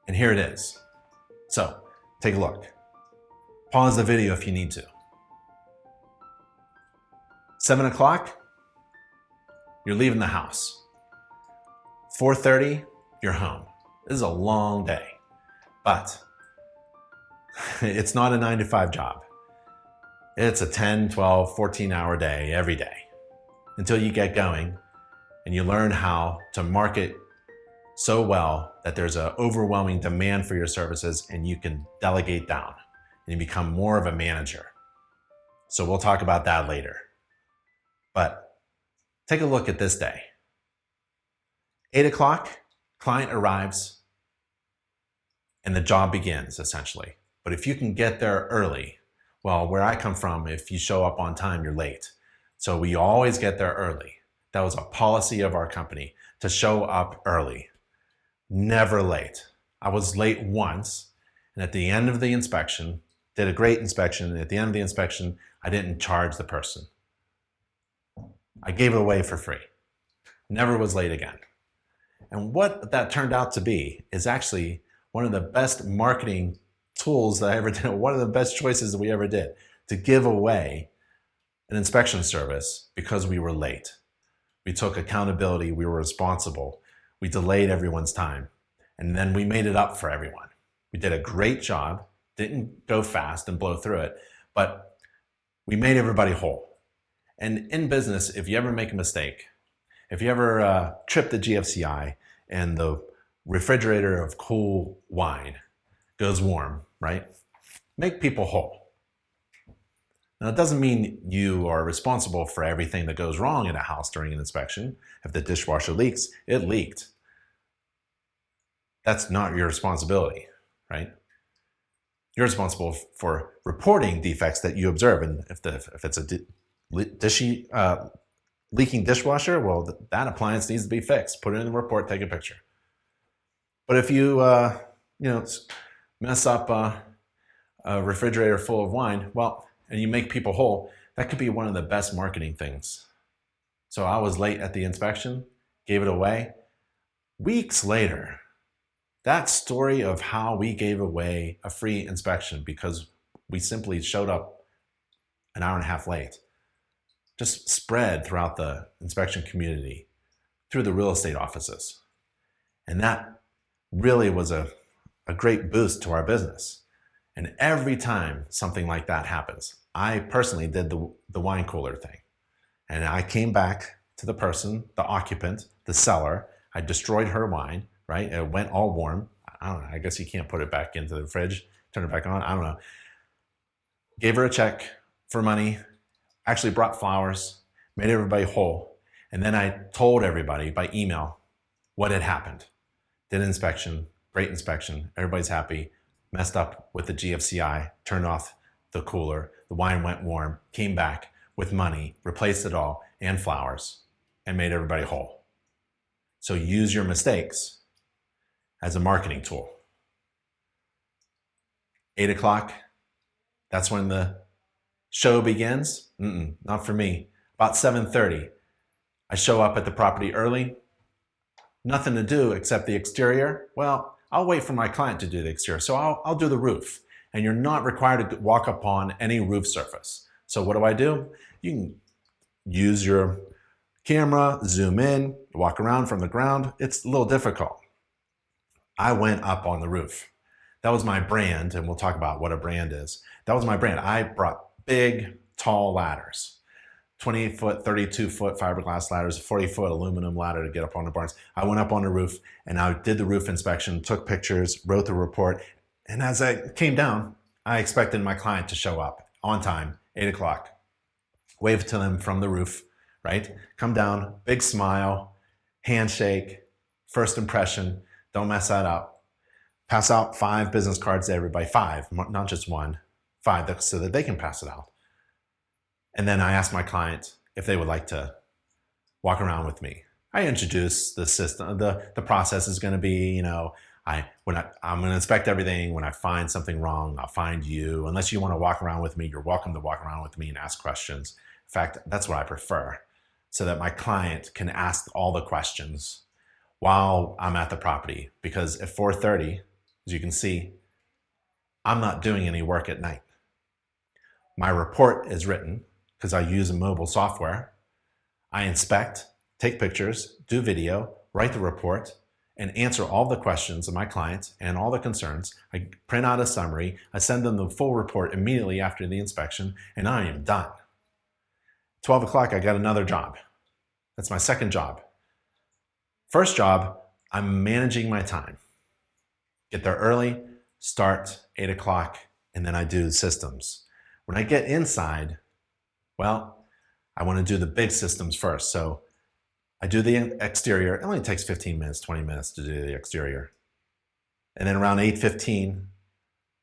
And here it is. So take a look. Pause the video if you need to. 7 o'clock, you're leaving the house. 4:30, you're home. This is a long day, but it's not a 9-to-5 job. It's a 10, 12, 14-hour day every day until you get going and you learn how to market so well that there's an overwhelming demand for your services and you can delegate down and you become more of a manager. So we'll talk about that later. But take a look at this day. 8 o'clock, client arrives and the job begins essentially. But if you can get there early, well, where I come from, if you show up on time, you're late. So we always get there early. That was a policy of our company to show up early, never late. I was late once, and at the end of the inspection, did a great inspection, and at the end of the inspection, I didn't charge the person. I gave it away for free. Never was late again. And what that turned out to be is actually one of the best marketing tools that I ever did, one of the best choices that we ever did, to give away an inspection service because we were late. We took accountability, we were responsible, we delayed everyone's time, and then we made it up for everyone. We did a great job, didn't go fast and blow through it, but we made everybody whole. And in business, if you ever make a mistake, if you ever trip the GFCI and the refrigerator of cool wine goes warm, right? Make people whole. Now, it doesn't mean you are responsible for everything that goes wrong in a house during an inspection. If the dishwasher leaks, it leaked. That's not your responsibility, right? You're responsible for reporting defects that you observe. And if it's a leaking dishwasher, well, that appliance needs to be fixed. Put it in the report, take a picture. But if you, mess up a refrigerator full of wine, well, and you make people whole, that could be one of the best marketing things. So I was late at the inspection, gave it away. Weeks later, that story of how we gave away a free inspection because we simply showed up an hour and a half late just spread throughout the inspection community, through the real estate offices. And that really was a great boost to our business. And every time something like that happens, I personally did the wine cooler thing. And I came back to the person, the occupant, the seller. I destroyed her wine, right? It went all warm. I don't know, I guess you can't put it back into the fridge, turn it back on, I don't know. Gave her a check for money, actually brought flowers, made everybody whole. And then I told everybody by email what had happened. Did an inspection, great inspection, everybody's happy, messed up with the GFCI, turned off the cooler, the wine went warm, came back with money, replaced it all, and flowers, and made everybody whole. So use your mistakes as a marketing tool. 8 o'clock, that's when the show begins. Not for me. About 7:30, I show up at the property early. Nothing to do except the exterior. Well, I'll wait for my client to do the exterior. So I'll do the roof. And you're not required to walk upon any roof surface. So what do? You can use your camera, zoom in, walk around from the ground. It's a little difficult. I went up on the roof. That was my brand, and we'll talk about what a brand is. That was my brand. I brought big, tall ladders. 28-foot, 32-foot fiberglass ladders, 40-foot aluminum ladder to get up on the barns. I went up on the roof and I did the roof inspection, took pictures, wrote the report. And as I came down, I expected my client to show up on time, 8 o'clock. Wave to them from the roof, right? Come down, big smile, handshake, first impression. Don't mess that up. Pass out 5 business cards to everybody, 5, not just 1, 5, so that they can pass it out. And then I asked my client if they would like to walk around with me. I introduced the system. The process is going to be, I'm going to inspect everything. When I find something wrong, I'll find you. Unless you want to walk around with me, you're welcome to walk around with me and ask questions. In fact, that's what I prefer, so that my client can ask all the questions while I'm at the property. Because at 4:30, As you can see, I'm not doing any work at night. My report is written because I use a mobile software. I inspect, take pictures, do video, write the report, and answer all the questions of my clients and all the concerns. I print out a summary, I send them the full report immediately after the inspection, and I am done. 12 o'clock, I got another job. That's my second job. First job, I'm managing my time. Get there early, start 8 o'clock, and then I do systems. When I get inside, well, I want to do the big systems first. So I do the exterior. It only takes 15 minutes, 20 minutes to do the exterior. And then around 8:15,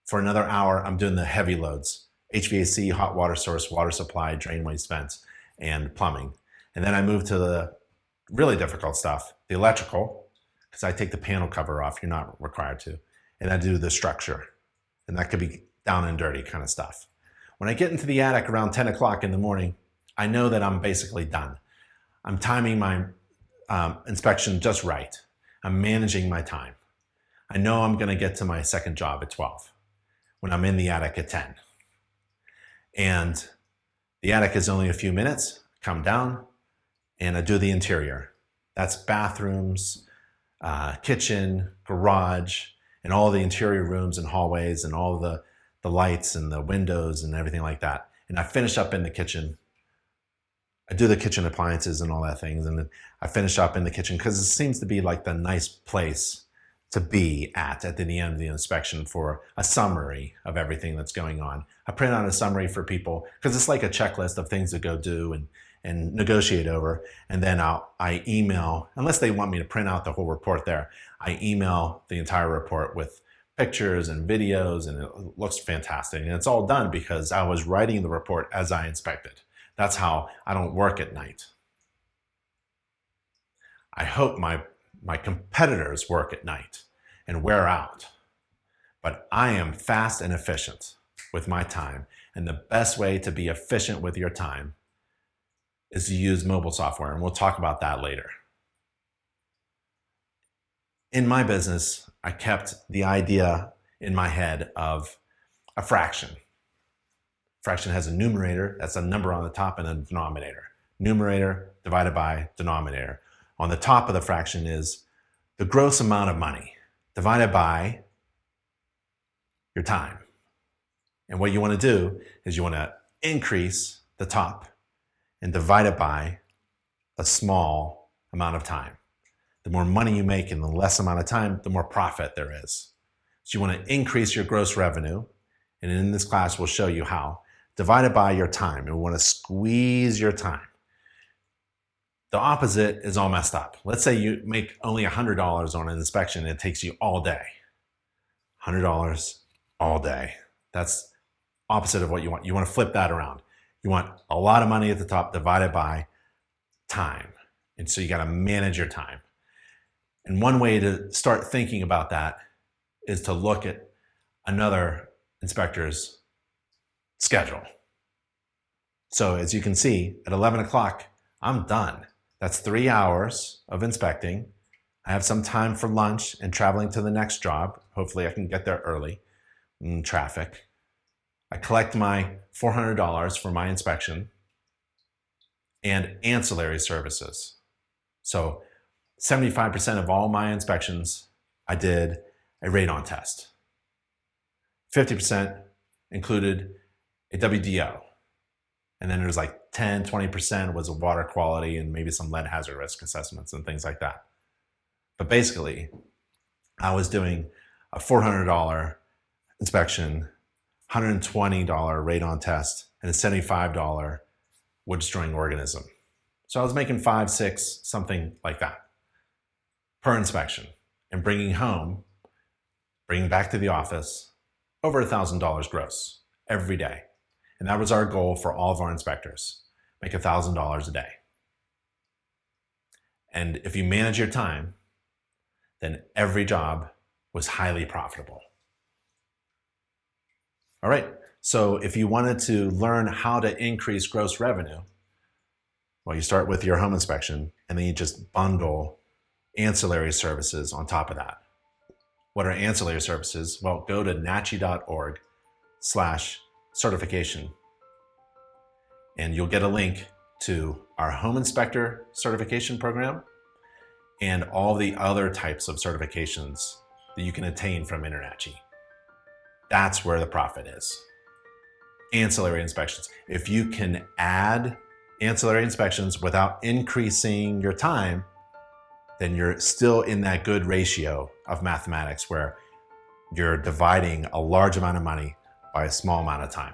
for another hour, I'm doing the heavy loads. HVAC, hot water source, water supply, drain waste vents, and plumbing. And then I move to the really difficult stuff, the electrical, because I take the panel cover off. You're not required to. And I do the structure. And that could be down and dirty kind of stuff. When I get into the attic around 10 o'clock in the morning, I know that I'm basically done. I'm timing my inspection just right. I'm managing my time. I know I'm going to get to my second job at 12 when I'm in the attic at 10. And the attic is only a few minutes. Come down and I do the interior. That's bathrooms, kitchen, garage, and all the interior rooms and hallways and all the lights and the windows and everything like that. And I finish up in the kitchen. I do the kitchen appliances and all that things. And then I finish up in the kitchen because it seems to be like the nice place to be at the end of the inspection for a summary of everything that's going on. I print out a summary for people because it's like a checklist of things to go do and negotiate over. And then I email, unless they want me to print out the whole report there, I email the entire report with pictures and videos, and it looks fantastic. And it's all done because I was writing the report as I inspected. That's how I don't work at night. I hope my competitors work at night and wear out. But I am fast and efficient with my time. And the best way to be efficient with your time is to use mobile software. And we'll talk about that later. In my business, I kept the idea in my head of a fraction. Fraction has a numerator, that's a number on the top, and a denominator. Numerator divided by denominator. On the top of the fraction is the gross amount of money divided by your time. And what you want to do is you want to increase the top and divide it by a small amount of time. The more money you make in the less amount of time, the more profit there is. So you want to increase your gross revenue, and in this class we'll show you how. Divided by your time, and we want to squeeze your time. The opposite is all messed up. Let's say you make only $100 on an inspection, and it takes you all day. $100 all day. That's opposite of what you want. You want to flip that around. You want a lot of money at the top divided by time. And so you got to manage your time. And one way to start thinking about that is to look at another inspector's schedule. So as you can see, at 11 o'clock, I'm done. That's 3 hours of inspecting. I have some time for lunch and traveling to the next job. Hopefully I can get there early in traffic. I collect my $400 for my inspection and ancillary services. So 75% of all my inspections, I did a radon test. 50% included a WDO. And then there's like 10, 20% was a water quality and maybe some lead hazard risk assessments and things like that. But basically, I was doing a $400 inspection, $120 radon test, and a $75 wood destroying organism. So I was making 5, 6, something like that per inspection, and bringing back to the office over $1,000 gross every day. And that was our goal for all of our inspectors, make $1,000 a day. And if you manage your time, then every job was highly profitable. All right, so if you wanted to learn how to increase gross revenue, well, you start with your home inspection, and then you just bundle ancillary services on top of that. What are ancillary services? Well, go to nachi.org/certification and you'll get a link to our home inspector certification program and all the other types of certifications that you can attain from InterNACHI. That's where the profit is. Ancillary inspections. If you can add ancillary inspections without increasing your time, then you're still in that good ratio of mathematics where you're dividing a large amount of money by a small amount of time.